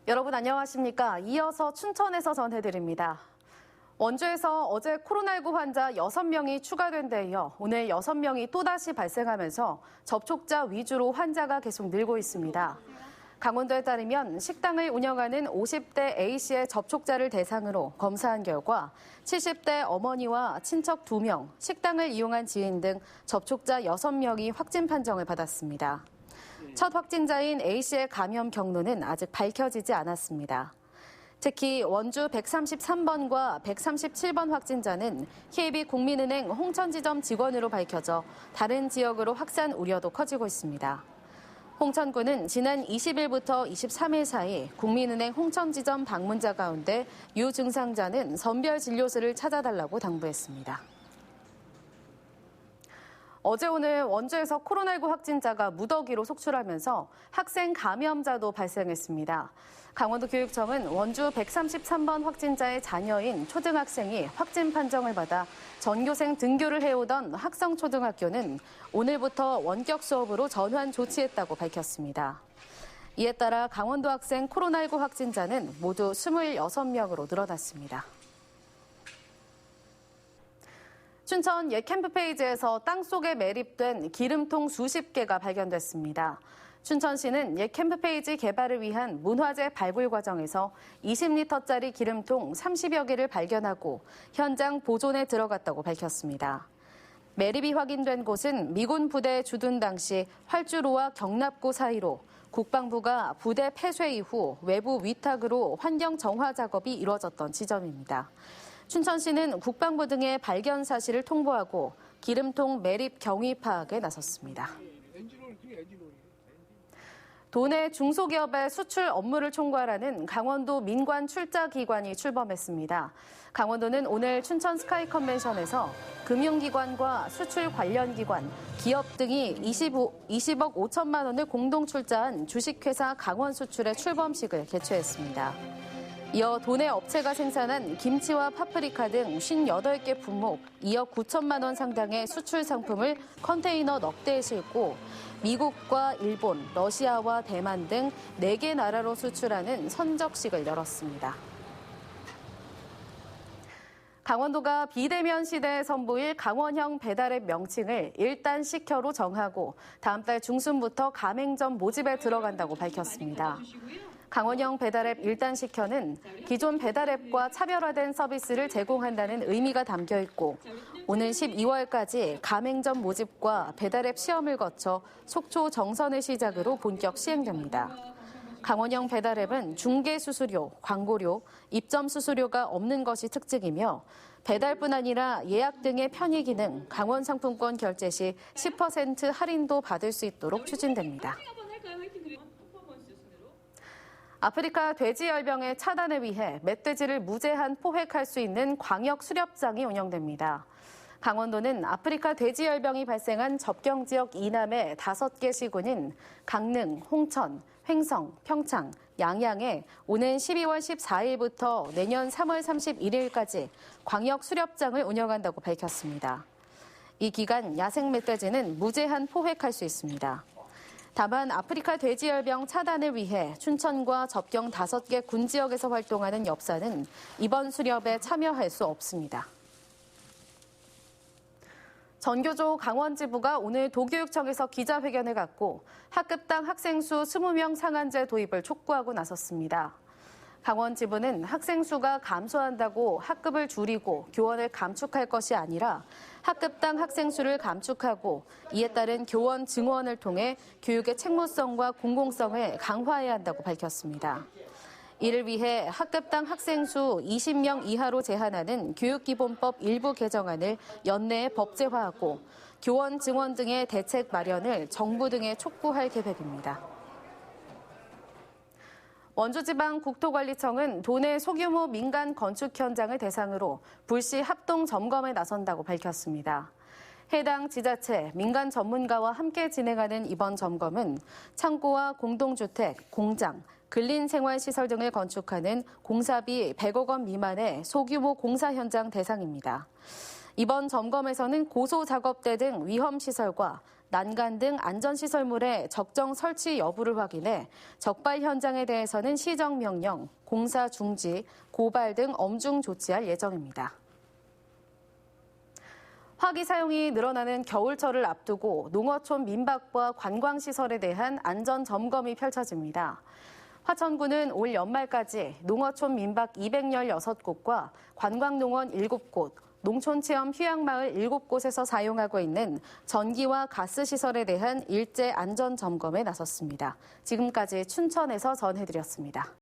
여러분 안녕하십니까? 이어서 춘천에서 전해드립니다. 원주에서 어제 코로나19 환자 6명이 추가된 데 이어 오늘 6명이 또다시 발생하면서 접촉자 위주로 환자가 계속 늘고 있습니다. 강원도에 따르면 식당을 운영하는 50대 A씨의 접촉자를 대상으로 검사한 결과 70대 어머니와 친척 2명, 식당을 이용한 지인 등 접촉자 6명이 확진 판정을 받았습니다. 첫 확진자인 A씨의 감염 경로는 아직 밝혀지지 않았습니다. 특히 원주 133번과 137번 확진자는 KB국민은행 홍천지점 직원으로 밝혀져 다른 지역으로 확산 우려도 커지고 있습니다. 홍천군은 지난 20일부터 23일 사이 국민은행 홍천지점 방문자 가운데 유증상자는 선별진료소를 찾아달라고 당부했습니다. 어제 오늘 원주에서 코로나19 확진자가 무더기로 속출하면서 학생 감염자도 발생했습니다. 강원도교육청은 원주 133번 확진자의 자녀인 초등학생이 확진 판정을 받아 전교생 등교를 해오던 학성초등학교는 오늘부터 원격 수업으로 전환 조치했다고 밝혔습니다. 이에 따라 강원도 학생 코로나19 확진자는 모두 26명으로 늘어났습니다. 춘천 옛 캠프페이지에서 땅속에 매립된 기름통 수십 개가 발견됐습니다. 춘천시는 옛 캠프페이지 개발을 위한 문화재 발굴 과정에서 20리터짜리 기름통 30여 개를 발견하고 현장 보존에 들어갔다고 밝혔습니다. 매립이 확인된 곳은 미군 부대에 주둔 당시 활주로와 경납고 사이로 국방부가 부대 폐쇄 이후 외부 위탁으로 환경 정화 작업이 이루어졌던 지점입니다. 춘천시는 국방부 등의 발견 사실을 통보하고 기름통 매립 경위 파악에 나섰습니다. 도내 중소기업의 수출 업무를 총괄하는 강원도 민관 출자기관이 출범했습니다. 강원도는 오늘 춘천 스카이 컨벤션에서 금융기관과 수출 관련 기관, 기업 등이 20억 5천만 원을 공동 출자한 주식회사 강원수출의 출범식을 개최했습니다. 이어 도내 업체가 생산한 김치와 파프리카 등 58개 품목 2억 9천만 원 상당의 수출 상품을 컨테이너 넉 대에 싣고 미국과 일본, 러시아와 대만 등 4개 나라로 수출하는 선적식을 열었습니다. 강원도가 비대면 시대에 선보일 강원형 배달앱 명칭을 일단 식혀로 정하고 다음 달 중순부터 가맹점 모집에 들어간다고 밝혔습니다. 강원형 배달앱 일단 식혀는 기존 배달앱과 차별화된 서비스를 제공한다는 의미가 담겨 있고 오는 12월까지 가맹점 모집과 배달앱 시험을 거쳐 속초 정선을 시작으로 본격 시행됩니다. 강원형 배달앱은 중개 수수료, 광고료, 입점 수수료가 없는 것이 특징이며 배달뿐 아니라 예약 등의 편의 기능, 강원 상품권 결제 시 10% 할인도 받을 수 있도록 추진됩니다. 아프리카 돼지열병의 차단을 위해 멧돼지를 무제한 포획할 수 있는 광역 수렵장이 운영됩니다. 강원도는 아프리카 돼지열병이 발생한 접경지역 이남의 5개 시군인 강릉, 홍천, 횡성, 평창, 양양에 오는 12월 14일부터 내년 3월 31일까지 광역 수렵장을 운영한다고 밝혔습니다. 이 기간 야생 멧돼지는 무제한 포획할 수 있습니다. 다만 아프리카 돼지열병 차단을 위해 춘천과 접경 5개 군 지역에서 활동하는 엽사는 이번 수렵에 참여할 수 없습니다. 전교조 강원지부가 오늘 도교육청에서 기자회견을 갖고 학급당 학생 수 20명 상한제 도입을 촉구하고 나섰습니다. 강원지부는 학생 수가 감소한다고 학급을 줄이고 교원을 감축할 것이 아니라 학급당 학생 수를 감축하고 이에 따른 교원 증원을 통해 교육의 책무성과 공공성을 강화해야 한다고 밝혔습니다. 이를 위해 학급당 학생 수 20명 이하로 제한하는 교육기본법 일부 개정안을 연내에 법제화하고 교원 증원 등의 대책 마련을 정부 등에 촉구할 계획입니다. 원주지방국토관리청은 도내 소규모 민간 건축 현장을 대상으로 불시 합동 점검에 나선다고 밝혔습니다. 해당 지자체, 민간 전문가와 함께 진행하는 이번 점검은 창고와 공동주택, 공장, 근린생활시설 등을 건축하는 공사비 100억 원 미만의 소규모 공사 현장 대상입니다. 이번 점검에서는 고소 작업대 등 위험시설과 난간 등 안전시설물의 적정 설치 여부를 확인해 적발 현장에 대해서는 시정명령, 공사 중지, 고발 등 엄중 조치할 예정입니다. 화기 사용이 늘어나는 겨울철을 앞두고 농어촌 민박과 관광시설에 대한 안전 점검이 펼쳐집니다. 화천군은 올 연말까지 농어촌 민박 216곳과 관광농원 7곳, 농촌체험 휴양마을 7곳에서 사용하고 있는 전기와 가스 시설에 대한 일제 안전 점검에 나섰습니다. 지금까지 춘천에서 전해드렸습니다.